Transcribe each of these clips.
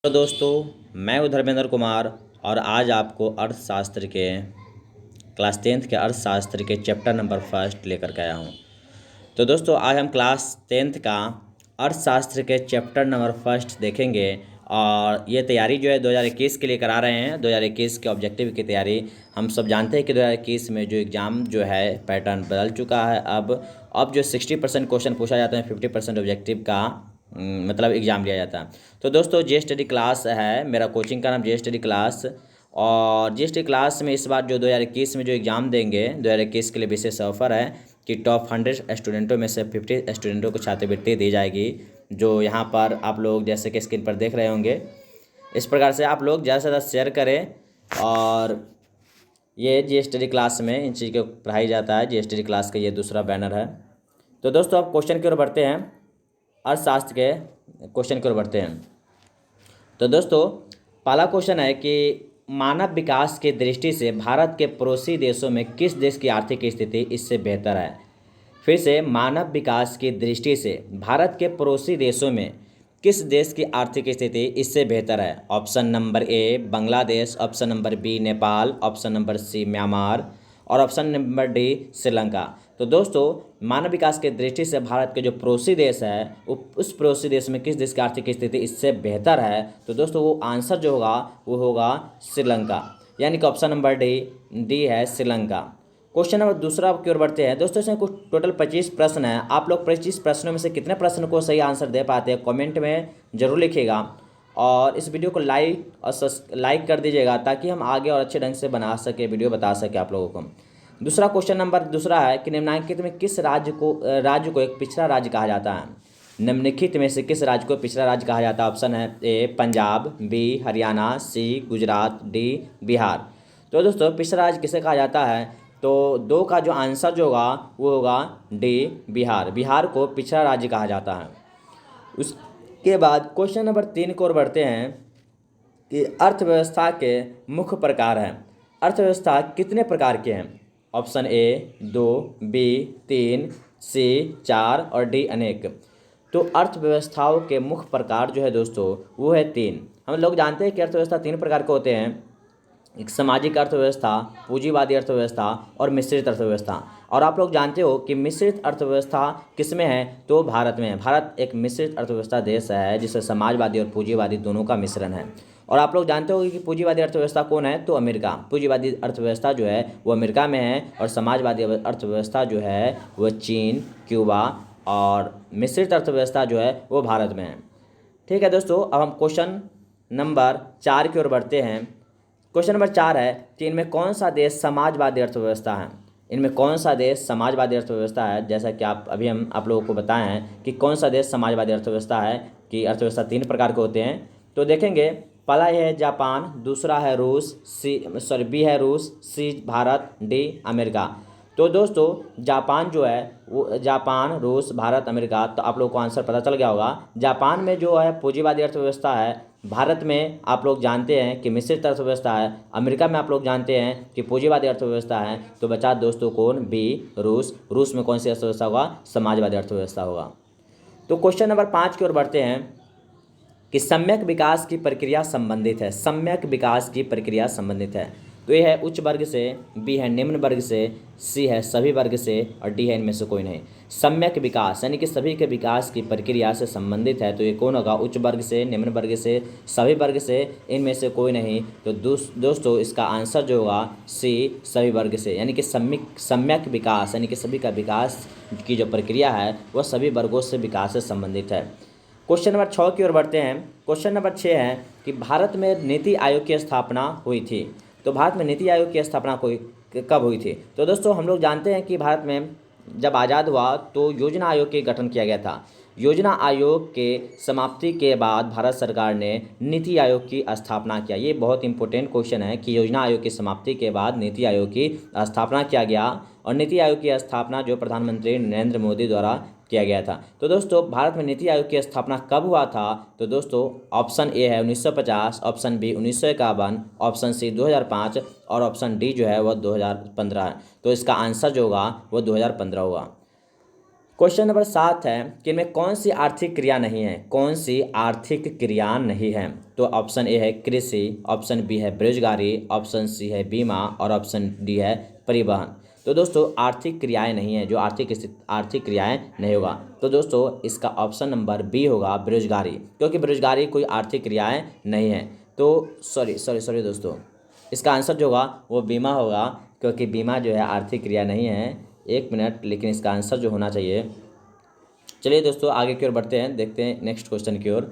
तो दोस्तों, मैं हूं धर्मेंद्र कुमार और आज आपको अर्थशास्त्र के क्लास 10th के अर्थशास्त्र के चैप्टर नंबर फर्स्ट लेकर के आया हूं। तो दोस्तों, आज हम क्लास 10th का अर्थशास्त्र के चैप्टर नंबर फर्स्ट देखेंगे और ये तैयारी जो है 2021 के लिए करा रहे हैं। 2021 के ऑब्जेक्टिव की तैयारी। हम सब जानते हैं कि 2021 में जो एग्ज़ाम जो है पैटर्न बदल चुका है। अब जो 60% क्वेश्चन पूछा जाता है, 50% ऑब्जेक्टिव का मतलब एग्ज़ाम लिया जाता है। तो दोस्तों, जे स्टडी क्लास है, मेरा कोचिंग का नाम जे स्टडी क्लास। और जे स्टडी क्लास में इस बार जो 2021 में जो एग्ज़ाम देंगे, 2021 के लिए विशेष ऑफर है कि टॉप 100 स्टूडेंटों में से 50 स्टूडेंटों को छात्रवृत्ति दी जाएगी। जो यहाँ पर आप लोग जैसे कि स्क्रीन पर देख रहे होंगे, इस प्रकार से आप लोग ज़्यादा से ज़्यादा शेयर करें। और ये जी स्टडी क्लास में इन चीज़ को पढ़ाई जाता है। जी स्टडी क्लास का ये दूसरा बैनर है। तो दोस्तों, अब क्वेश्चन की ओर बढ़ते हैं। अर्थशास्त्र के क्वेश्चन की ओर बढ़ते हैं। तो दोस्तों, पहला क्वेश्चन है कि मानव विकास की दृष्टि से भारत के पड़ोसी देशों में किस देश की आर्थिक स्थिति इससे बेहतर है। फिर से, मानव विकास की दृष्टि से भारत के पड़ोसी देशों में किस देश की आर्थिक स्थिति इससे बेहतर है। Option number A Bangladesh, option number B Nepal, option number C Myanmar और ऑप्शन नंबर डी श्रीलंका। तो दोस्तों, मानव विकास की दृष्टि से भारत के जो पड़ोसी देश है, उस पड़ोसी देश में किस देश की आर्थिक स्थिति इससे बेहतर है। तो दोस्तों, वो आंसर जो होगा वो होगा श्रीलंका, यानी कि ऑप्शन नंबर डी है श्रीलंका। क्वेश्चन नंबर दूसरा की ओर बढ़ते हैं। दोस्तों, इसमें कुछ टोटल 25 प्रश्न हैं। आप लोग 25 प्रश्नों में से कितने प्रश्न को सही आंसर दे पाते हैं कमेंट में ज़रूर लिखिएगा। और इस वीडियो को लाइक कर दीजिएगा ताकि हम आगे और अच्छे ढंग से बना सके, वीडियो बता सके आप लोगों को। दूसरा क्वेश्चन नंबर दूसरा है कि निम्नलिखित में किस राज्य को एक पिछड़ा राज्य कहा जाता है। निम्नलिखित में से किस राज्य को पिछड़ा राज्य कहा जाता है। ऑप्शन है ए पंजाब, बी हरियाणा, सी गुजरात, डी बिहार। तो दोस्तों, पिछड़ा राज्य किसे कहा जाता है, तो दो का जो आंसर जो होगा वो होगा डी बिहार। बिहार को पिछड़ा राज्य कहा जाता है। उसके बाद क्वेश्चन नंबर 3 की ओर बढ़ते हैं कि अर्थव्यवस्था के मुख्य प्रकार हैं। अर्थव्यवस्था कितने प्रकार के हैं। ऑप्शन ए 2, बी 3, सी 4 और डी अनेक। तो अर्थव्यवस्थाओं के मुख्य प्रकार जो है दोस्तों वो है 3। हम लोग जानते हैं कि अर्थव्यवस्था 3 प्रकार के होते हैं। एक सामाजिक अर्थव्यवस्था, पूंजीवादी अर्थव्यवस्था और मिश्रित अर्थव्यवस्था। और आप लोग जानते हो कि मिश्रित अर्थव्यवस्था किसमें है, तो भारत में है। भारत एक मिश्रित अर्थव्यवस्था देश है जिसमें समाजवादी और पूंजीवादी दोनों का मिश्रण है। और आप लोग जानते हो कि पूंजीवादी अर्थव्यवस्था कौन है, तो अमेरिका। पूंजीवादी अर्थव्यवस्था जो है वो अमेरिका में है और समाजवादी अर्थव्यवस्था जो है वो चीन, क्यूबा और मिश्रित अर्थव्यवस्था जो है वो भारत में है। ठीक है दोस्तों, अब हम क्वेश्चन नंबर 4 की ओर बढ़ते हैं। क्वेश्चन नंबर 4 है कि इनमें कौन सा देश समाजवादी अर्थव्यवस्था है। इनमें कौन सा देश समाजवादी अर्थव्यवस्था है। जैसा कि हम आप लोगों को बताए हैं कि कौन सा देश समाजवादी अर्थव्यवस्था है, कि अर्थव्यवस्था 3 प्रकार के होते हैं। तो देखेंगे, पहला है जापान, दूसरा है रूस, बी है रूस, सी भारत, डी अमेरिका। तो दोस्तों, जापान जो है वो जापान, रूस, भारत, अमेरिका। तो आप लोग को आंसर पता चल गया होगा। जापान में जो है पूंजीवादी अर्थव्यवस्था है। भारत में आप लोग जानते हैं कि मिश्रित अर्थव्यवस्था है। अमेरिका में आप लोग जानते हैं कि पूंजीवादी अर्थव्यवस्था है। तो बचा दोस्तों कौन, बी रूस। रूस में कौन सी अर्थव्यवस्था होगा, समाजवादी अर्थव्यवस्था होगा। तो क्वेश्चन नंबर 5 की ओर बढ़ते हैं कि सम्यक विकास की प्रक्रिया संबंधित है। सम्यक विकास की प्रक्रिया संबंधित है। तो ये है उच्च वर्ग से, बी है निम्न वर्ग से, सी है सभी वर्ग से और डी है इनमें से कोई नहीं। सम्यक विकास यानी कि सभी के विकास की प्रक्रिया से संबंधित है। तो ये कौन होगा, उच्च वर्ग से, निम्न वर्ग से, सभी वर्ग से, इनमें से कोई नहीं। तो दोस्तों, इसका आंसर जो होगा सी सभी वर्ग से, यानी कि सम्यक विकास यानी कि सभी का विकास की जो प्रक्रिया है वह सभी वर्गों से विकास से संबंधित है। क्वेश्चन नंबर 6 की ओर बढ़ते हैं। क्वेश्चन नंबर 6 है कि भारत में नीति आयोग की स्थापना हुई थी। तो भारत में नीति आयोग की स्थापना कब हुई थी। तो दोस्तों, हम लोग जानते हैं कि भारत में जब आज़ाद हुआ तो योजना आयोग के गठन किया गया था। योजना आयोग के समाप्ति के बाद भारत सरकार ने नीति आयोग की स्थापना किया। ये बहुत इंपॉर्टेंट क्वेश्चन है कि योजना आयोग की समाप्ति के बाद नीति आयोग की स्थापना किया गया। और नीति आयोग की स्थापना जो प्रधानमंत्री नरेंद्र मोदी द्वारा किया गया था। तो दोस्तों, भारत में नीति आयोग की स्थापना कब हुआ था। तो दोस्तों, ऑप्शन ए है 1950, ऑप्शन बी 1951, ऑप्शन सी 2005 और ऑप्शन डी जो है वह 2015 है। तो इसका आंसर जो होगा वह 2015 होगा। क्वेश्चन नंबर 7 है कि इनमें कौन सी आर्थिक क्रिया नहीं है, कौन सी आर्थिक क्रिया नहीं है। तो ऑप्शन ए है कृषि, ऑप्शन बी है बेरोजगारी, ऑप्शन सी है बीमा और ऑप्शन डी है परिवहन। तो दोस्तों आर्थिक क्रियाएं नहीं है, जो आर्थिक क्रियाएं नहीं होगा। तो दोस्तों इसका ऑप्शन नंबर बी होगा बेरोजगारी, क्योंकि बेरोजगारी कोई आर्थिक क्रियाएं नहीं है। तो सॉरी दोस्तों, इसका आंसर जो होगा वो बीमा होगा, क्योंकि बीमा जो है आर्थिक क्रिया नहीं है। एक मिनट, लेकिन इसका आंसर जो होना चाहिए। चलिए दोस्तों आगे की ओर बढ़ते हैं, देखते हैं नेक्स्ट क्वेश्चन की ओर।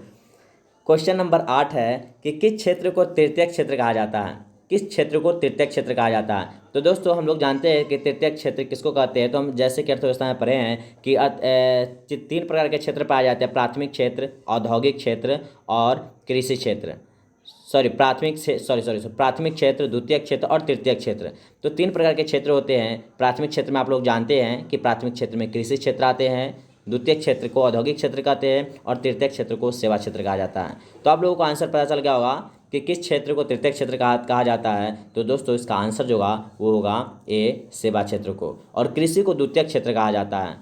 क्वेश्चन नंबर 8 है कि किस क्षेत्र को तृतीय क्षेत्र कहा जाता है, किस क्षेत्र को तृतीय क्षेत्र कहा जाता है। तो दोस्तों हम लोग जानते हैं कि तृतीय क्षेत्र किसको कहते हैं। तो हम जैसे कि अर्थव्यवस्था में पढ़े हैं कि 3 प्रकार के क्षेत्र पाए जाते हैं, प्राथमिक क्षेत्र, औद्योगिक क्षेत्र और कृषि क्षेत्र। प्राथमिक क्षेत्र, द्वितीय क्षेत्र और तृतीय क्षेत्र। तो 3 प्रकार के क्षेत्र होते हैं। प्राथमिक क्षेत्र में आप लोग जानते हैं कि प्राथमिक क्षेत्र में कृषि क्षेत्र आते हैं, द्वितीय क्षेत्र को औद्योगिक क्षेत्र कहते हैं और तृतीय क्षेत्र को सेवा क्षेत्र कहा जाता है। तो आप लोगों को आंसर पता चल गया होगा कि किस क्षेत्र को तृतीय क्षेत्र कहा जाता है। तो दोस्तों इसका आंसर जो होगा वो होगा ए, सेवा क्षेत्र को। और कृषि को द्वितीय क्षेत्र कहा जाता है,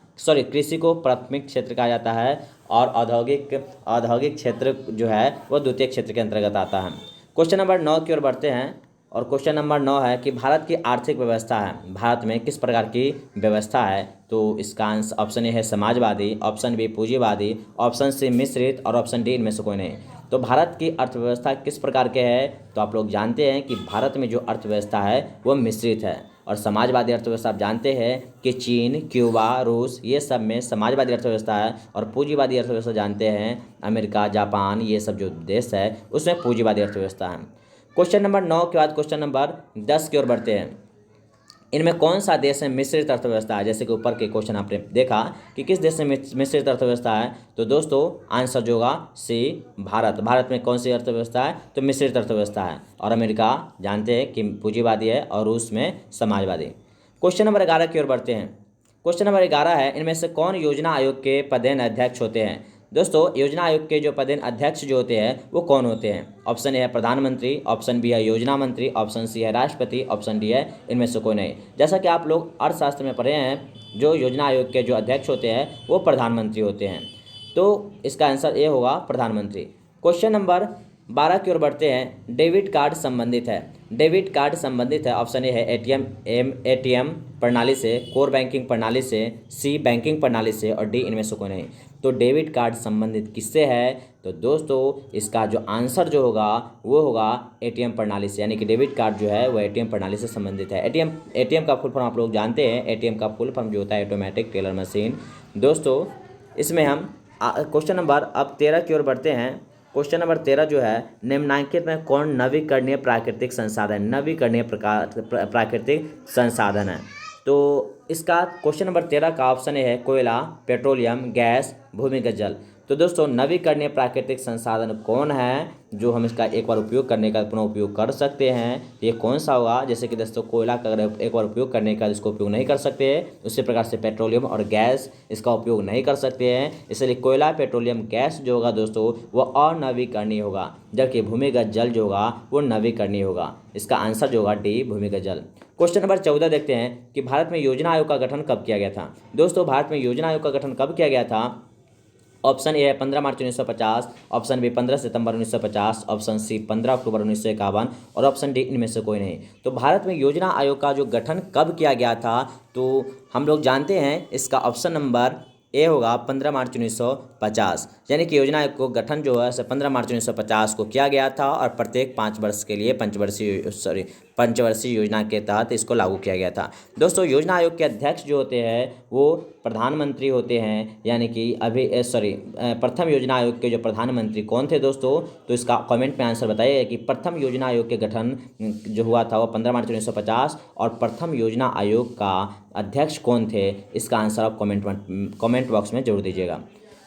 कृषि को प्राथमिक क्षेत्र कहा जाता है और औद्योगिक क्षेत्र जो है वो द्वितीय क्षेत्र के अंतर्गत आता है। क्वेश्चन नंबर 9 की ओर बढ़ते हैं और क्वेश्चन नंबर 9 है कि भारत की आर्थिक व्यवस्था है, भारत में किस प्रकार की व्यवस्था है। तो इसका आंसर ऑप्शन ए है समाजवादी, ऑप्शन बी पूंजीवादी, ऑप्शन सी मिश्रित और ऑप्शन डी इनमें से कोई नहीं। तो भारत की अर्थव्यवस्था किस प्रकार के है। तो आप लोग जानते हैं कि भारत में जो अर्थव्यवस्था है वो मिश्रित है। और समाजवादी अर्थव्यवस्था आप जानते हैं कि चीन, क्यूबा, रूस ये सब में समाजवादी अर्थव्यवस्था है। और पूंजीवादी अर्थव्यवस्था जानते हैं अमेरिका, जापान ये सब जो देश है उसमें पूंजीवादी अर्थव्यवस्था है। क्वेश्चन नंबर 9 के बाद क्वेश्चन नंबर 10 की ओर बढ़ते हैं। इनमें कौन सा देश में मिश्रित अर्थव्यवस्था है। जैसे कि ऊपर के क्वेश्चन आपने देखा कि किस देश में मिश्रित अर्थव्यवस्था है। तो दोस्तों आंसर जो होगा सी, भारत। भारत में कौन सी अर्थव्यवस्था है। तो मिश्रित अर्थव्यवस्था है। और अमेरिका जानते हैं कि पूंजीवादी है और रूस में समाजवादी। क्वेश्चन नंबर 11 की ओर बढ़ते हैं। क्वेश्चन नंबर 11 है इनमें से कौन योजना आयोग के पदेन अध्यक्ष होते हैं। दोस्तों योजना आयोग के जो पदेन अध्यक्ष जो होते हैं वो कौन होते हैं। ऑप्शन ए है प्रधानमंत्री, ऑप्शन बी है योजना मंत्री, ऑप्शन सी है राष्ट्रपति, ऑप्शन डी है इनमें से कोई नहीं। जैसा कि आप लोग अर्थशास्त्र में पढ़े हैं, जो योजना आयोग के जो अध्यक्ष होते हैं वो प्रधानमंत्री होते हैं। तो इसका आंसर ए होगा प्रधानमंत्री। क्वेश्चन नंबर 12 की ओर बढ़ते हैं। डेबिट कार्ड संबंधित है, डेबिट कार्ड संबंधित है। ऑप्शन ए है एटीएम प्रणाली से, कोर बैंकिंग प्रणाली से, सी बैंकिंग प्रणाली से और डी इनमें से कोई नहीं। तो डेबिट कार्ड संबंधित किससे है। तो दोस्तों इसका जो आंसर जो होगा वो होगा एटीएम प्रणाली से, यानी कि डेबिट कार्ड जो है वो एटीएम प्रणाली से संबंधित है। एटीएम का फुल फॉर्म आप लोग जानते हैं, एटीएम का फुल फॉर्म जो होता है ऑटोमेटिक टेलर मशीन। दोस्तों इसमें हम क्वेश्चन नंबर अब 13 की ओर बढ़ते हैं। क्वेश्चन नंबर 13 जो है निम्नलिखित में कौन नवीकरणीय प्राकृतिक संसाधन है। तो इसका क्वेश्चन नंबर 13 का ऑप्शन है कोयला, पेट्रोलियम, गैस, भूमिगत जल। तो दोस्तों नवीकरणीय प्राकृतिक संसाधन कौन है जो हम इसका एक बार उपयोग करने का पुनः उपयोग कर सकते हैं, ये कौन सा होगा। जैसे कि दोस्तों कोयला का अगर एक बार उपयोग करने का इसको उपयोग नहीं कर सकते हैं, उसी प्रकार से पेट्रोलियम और गैस इसका उपयोग नहीं कर सकते हैं। इसलिए कोयला, पेट्रोलियम, गैस जो होगा दोस्तों वो अनवीकरणीय होगा, जबकि भूमिगत जल जो होगा वो नवीकरणीय होगा। इसका आंसर जो होगा डी, भूमिगत जल। क्वेश्चन नंबर 14 देखते हैं कि भारत में योजना आयोग का गठन कब किया गया था। दोस्तों भारत में योजना आयोग का गठन कब किया गया था। ऑप्शन ए है 15 मार्च 1950, ऑप्शन बी 15 सितंबर 1950, ऑप्शन सी 15 अक्टूबर 1951 और ऑप्शन डी इनमें से कोई नहीं। तो भारत में योजना आयोग का जो गठन कब किया गया था, तो हम लोग जानते हैं इसका ऑप्शन नंबर ए होगा 15 मार्च 1950, यानी कि योजना आयोग को गठन जो है 15 मार्च 1950 को किया गया था और प्रत्येक 5 वर्ष के लिए पंचवर्षीय योजना के तहत इसको लागू किया गया था। दोस्तों योजना आयोग के अध्यक्ष जो होते हैं वो प्रधानमंत्री होते हैं, यानी कि प्रथम योजना आयोग के जो प्रधानमंत्री कौन थे दोस्तों। तो इसका कमेंट में आंसर बताइए कि प्रथम योजना आयोग के गठन जो हुआ था वो 15 मार्च 1950 और प्रथम योजना आयोग का अध्यक्ष कौन थे। इसका आंसर आप कमेंट बॉक्स में जरूर दीजिएगा।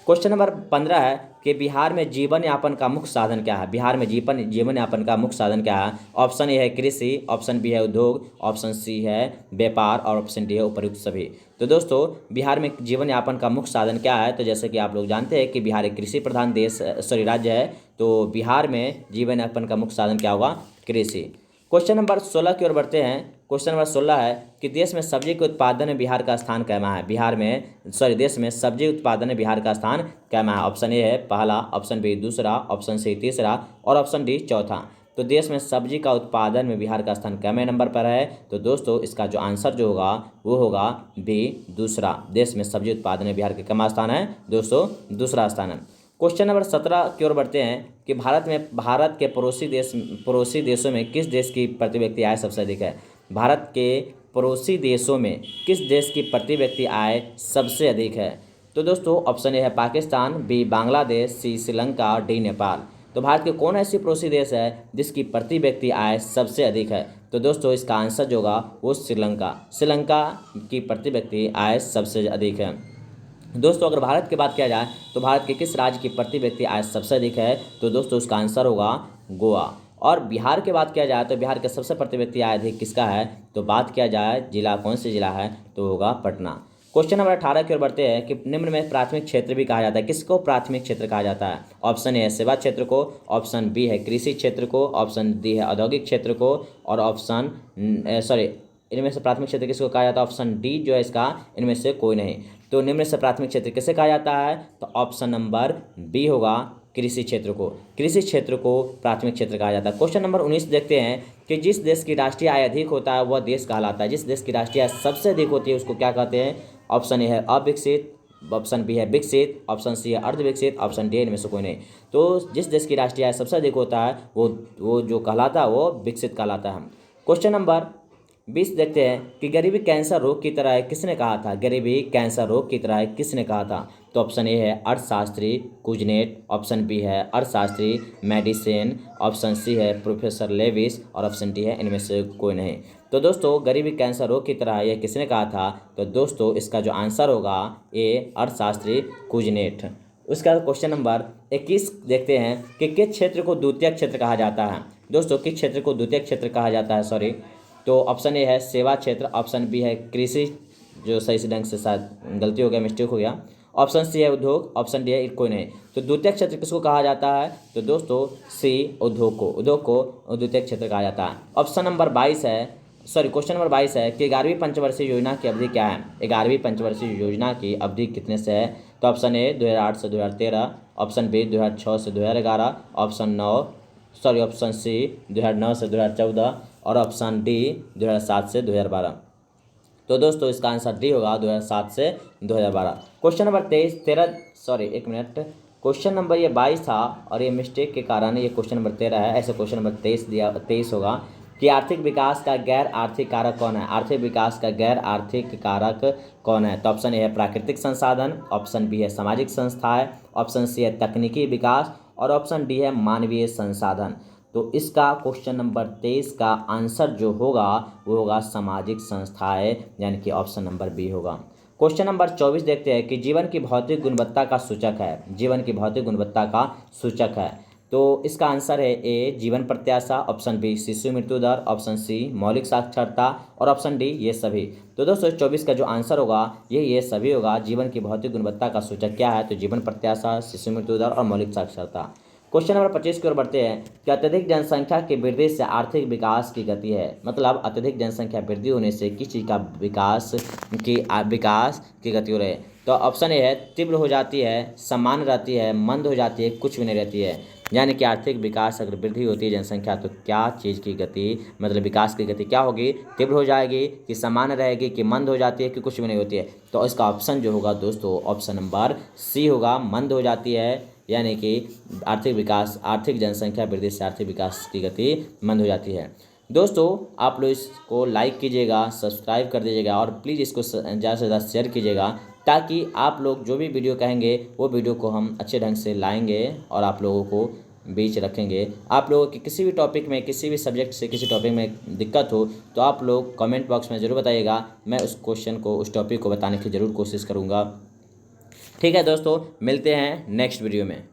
क्वेश्चन नंबर 15 है कि बिहार में जीवन यापन का मुख्य साधन क्या है। बिहार में जीवन यापन का मुख्य साधन क्या है। ऑप्शन ए है कृषि, ऑप्शन बी है उद्योग, ऑप्शन सी है व्यापार और ऑप्शन डी है उपर्युक्त सभी। तो दोस्तों बिहार में जीवन यापन का मुख्य साधन क्या है। तो जैसे कि आप लोग जानते हैं कि बिहार एक कृषि प्रधान राज्य है। तो बिहार में जीवन यापन का मुख्य साधन क्या होगा, कृषि। क्वेश्चन नंबर 16 की ओर बढ़ते हैं। क्वेश्चन नंबर 16 है कि देश में सब्जी के उत्पादन में बिहार का स्थान कैमा है। देश में सब्जी उत्पादन में बिहार का स्थान कैमा है। ऑप्शन ए है पहला, ऑप्शन बी दूसरा, ऑप्शन सी तीसरा और ऑप्शन डी चौथा। तो देश में सब्जी का उत्पादन में बिहार का स्थान कैमे नंबर पर है। तो दोस्तों इसका जो आंसर जो होगा वो होगा बी दूसरा। देश में सब्जी उत्पादन में बिहार का कितना स्थान है दोस्तों? दूसरा स्थान है। क्वेश्चन नंबर 17 की ओर बढ़ते हैं कि भारत के पड़ोसी देशों में किस देश की प्रति व्यक्ति आय सबसे अधिक है। भारत के पड़ोसी देशों में किस देश की प्रति व्यक्ति आय सबसे अधिक है? तो दोस्तों ऑप्शन ए है पाकिस्तान, बी बांग्लादेश, सी श्रीलंका, डी नेपाल। तो भारत के कौन ऐसी पड़ोसी देश है जिसकी प्रति व्यक्ति आय सबसे अधिक है? तो दोस्तों इसका आंसर जो होगा वो श्रीलंका की प्रति व्यक्ति आय सबसे अधिक है। दोस्तों अगर भारत की बात किया जाए तो भारत के किस राज्य की प्रति व्यक्ति आय सबसे अधिक है? तो दोस्तों उसका आंसर होगा गोवा। और बिहार की बात किया जाए तो बिहार के सबसे प्रति व्यक्ति आय अधिक किसका है? तो बात किया जाए जिला, कौन सी जिला है? तो होगा पटना। क्वेश्चन नंबर 18 की ओर बढ़ते हैं कि निम्न में प्राथमिक क्षेत्र भी कहा जाता है। किसको प्राथमिक क्षेत्र कहा जाता है? ऑप्शन ए है सेवा क्षेत्र को, ऑप्शन बी है कृषि क्षेत्र को, ऑप्शन डी है औद्योगिक क्षेत्र को और इनमें से प्राथमिक क्षेत्र किसको कहा जाता है? ऑप्शन डी जो है इसका इनमें से कोई नहीं। तो निम्न से प्राथमिक क्षेत्र किसे कहा जाता है? तो ऑप्शन नंबर बी होगा कृषि क्षेत्र को। कृषि क्षेत्र को प्राथमिक क्षेत्र कहा जाता है। क्वेश्चन नंबर 19 देखते हैं कि जिस देश की राष्ट्रीय आय अधिक होता है वह देश कहलाता है। जिस देश की राष्ट्रीय आय सबसे अधिक होती है उसको क्या कहते हैं? ऑप्शन ए है अविकसित, ऑप्शन बी है विकसित, ऑप्शन सी है अर्धविकसित, ऑप्शन डी इनमें से कोई नहीं। तो जिस देश की राष्ट्रीय आय सबसे अधिक होता है वो जो कहलाता है वो विकसित कहलाता है। क्वेश्चन नंबर 20 देखते हैं कि गरीबी कैंसर रोग की तरह है, किसने कहा था? गरीबी कैंसर रोग की तरह है, किसने कहा था? तो ऑप्शन ए है अर्थशास्त्री कुजनेट, ऑप्शन बी है अर्थशास्त्री मेडिसिन, ऑप्शन सी है प्रोफेसर लेविस और ऑप्शन डी है इनमें से कोई नहीं। तो दोस्तों गरीबी कैंसर रोग की तरह यह किसने कहा था? तो दोस्तों इसका जो आंसर होगा ए अर्थशास्त्री कुजनेट। उसका क्वेश्चन नंबर 21 देखते हैं कि किस क्षेत्र को द्वितीयक क्षेत्र कहा जाता है। दोस्तों किस क्षेत्र को द्वितीयक क्षेत्र कहा जाता है? तो ऑप्शन ए है सेवा क्षेत्र, ऑप्शन बी है कृषि, जो सही से ढंग से शायद गलती हो गया, मिस्टेक हो गया, ऑप्शन सी है उद्योग, ऑप्शन डी है कोई नहीं। तो द्वितीयक क्षेत्र किसको कहा जाता है? तो दोस्तों सी उद्योग को द्वितीयक क्षेत्र कहा जाता है। ऑप्शन नंबर 22 है क्वेश्चन नंबर 22 है कि 11वीं पंचवर्षीय योजना की अवधि क्या है? 11वीं पंचवर्षीय योजना की अवधि कितने से है? तो ऑप्शन ए 2008 से 2013, ऑप्शन बी 2006 से 2011, ऑप्शन सी 2009 से 2014 और ऑप्शन डी 2007 से 2012। तो दोस्तों इसका आंसर डी होगा 2007 से 2012। क्वेश्चन नंबर क्वेश्चन नंबर ये 22 था और ये मिस्टेक के कारण ये क्वेश्चन नंबर 13 है। ऐसे क्वेश्चन नंबर 23 होगा कि आर्थिक विकास का गैर आर्थिक कारक कौन है? आर्थिक विकास का गैर आर्थिक कारक कौन है? तो ऑप्शन ए है प्राकृतिक संसाधन, ऑप्शन बी है सामाजिक संस्थाएं, ऑप्शन सी है तकनीकी विकास और ऑप्शन डी है मानवीय संसाधन। तो इसका क्वेश्चन नंबर 23 का आंसर जो होगा वो होगा सामाजिक संस्थाएं, यानी कि ऑप्शन नंबर बी होगा। क्वेश्चन नंबर 24 देखते हैं कि जीवन की भौतिक गुणवत्ता का सूचक है। जीवन की भौतिक गुणवत्ता का सूचक है। तो इसका आंसर है ए जीवन प्रत्याशा, ऑप्शन बी शिशु मृत्यु दर, ऑप्शन सी मौलिक साक्षरता और ऑप्शन डी ये सभी। तो दोस्तों 24 का जो आंसर होगा ये सभी होगा। जीवन की भौतिक गुणवत्ता का सूचक क्या है? तो जीवन प्रत्याशा, शिशु मृत्यु दर और मौलिक साक्षरता। क्वेश्चन नंबर 25 की ओर बढ़ते हैं कि अत्यधिक जनसंख्या की वृद्धि से आर्थिक विकास की गति है। मतलब अत्यधिक जनसंख्या वृद्धि होने से किस चीज़ का विकास की गति हो रही है? तो ऑप्शन ए है तीव्र हो जाती है, समान रहती है, मंद हो जाती है, कुछ भी नहीं रहती है। यानी कि आर्थिक विकास अगर वृद्धि होती है जनसंख्या तो क्या चीज़ की गति, मतलब विकास की गति क्या होगी? तीव्र हो जाएगी कि समान रहेगी कि मंद हो जाती है कि कुछ भी नहीं होती है? तो इसका ऑप्शन जो होगा दोस्तों ऑप्शन नंबर सी होगा, मंद हो जाती है। यानी कि आर्थिक जनसंख्या वृद्धि से आर्थिक विकास की गति मंद हो जाती है। दोस्तों आप लोग इसको लाइक कीजिएगा, सब्सक्राइब कर दीजिएगा और प्लीज़ इसको ज़्यादा से ज़्यादा शेयर कीजिएगा ताकि आप लोग जो भी वीडियो कहेंगे वो वीडियो को हम अच्छे ढंग से लाएंगे और आप लोगों को बीच रखेंगे। आप लोगों की किसी भी टॉपिक में, किसी भी सब्जेक्ट से किसी टॉपिक में दिक्कत हो तो आप लोग कमेंट बॉक्स में ज़रूर बताइएगा। मैं उस टॉपिक को बताने की ज़रूर कोशिश करूँगा। ठीक है दोस्तों, मिलते हैं नेक्स्ट वीडियो में।